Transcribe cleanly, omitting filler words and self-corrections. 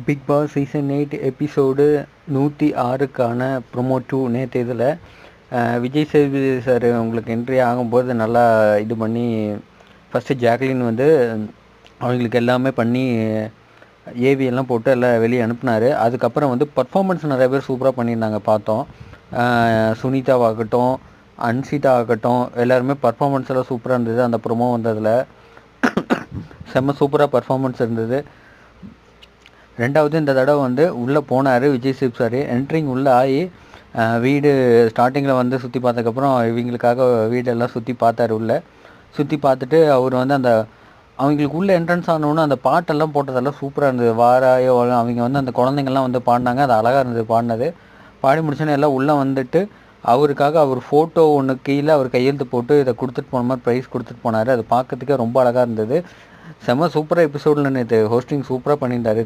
Big Boss season 8 episode 106க்கான promo 2 நேற்று இதில் விஜய் சேதுபதி சார் உங்களுக்கு என்ட்ரி ஆகும்போது நல்லா இது பண்ணி ஃபஸ்ட்டு ஜாக்லின் வந்து அவங்களுக்கு எல்லாமே பண்ணி ஏவி எல்லாம் போட்டு எல்லாம் வெளியே அனுப்புனார். அதுக்கப்புறம் வந்து பர்ஃபார்மன்ஸ் நிறைய பேர் சூப்பராக பண்ணியிருந்தாங்க பார்த்தோம். சுனிதாவாகட்டும், அன்சிதா ஆகட்டும், எல்லாருமே பர்ஃபார்மன்ஸ் எல்லாம் சூப்பராக இருந்தது. அந்த ப்ரொமோ வந்ததில் செம்ம சூப்பராக பர்ஃபார்மன்ஸ் இருந்தது. ரெண்டாவது இந்த தடவை வந்து உள்ளே போனார் விஜய் சேது சார். என்ட்ரிங் உள்ளே ஆகி வீடு ஸ்டார்டிங்கில் வந்து சுற்றி பார்த்ததுக்கப்புறம் இவங்களுக்காக வீடெல்லாம் சுற்றி பார்த்தார். உள்ளே சுற்றி பார்த்துட்டு அவர் வந்து அந்த அவங்களுக்கு உள்ளே என்ட்ரன்ஸ் ஆனோன்னு அந்த பாட்டெல்லாம் போட்டதெல்லாம் சூப்பராக இருந்தது. வாராயோ அவங்க வந்து அந்த குழந்தைங்கள்லாம் வந்து பாடினாங்க. அது அழகாக இருந்தது பாடினது. பாடி முடிச்சோன்னே எல்லாம் உள்ளே வந்துட்டு அவருக்காக அவர் ஃபோட்டோ ஒன்று கீழே அவர் கையெழுத்து போட்டு இதை கொடுத்துட்டு போன மாதிரி ப்ரைஸ் கொடுத்துட்டு போனார். அது பார்க்கறதுக்கே ரொம்ப அழகாக இருந்தது. செம்ம சூப்பராக எபிசோடில் நேற்று ஹோஸ்டிங் சூப்பராக பண்ணியிருந்தார்.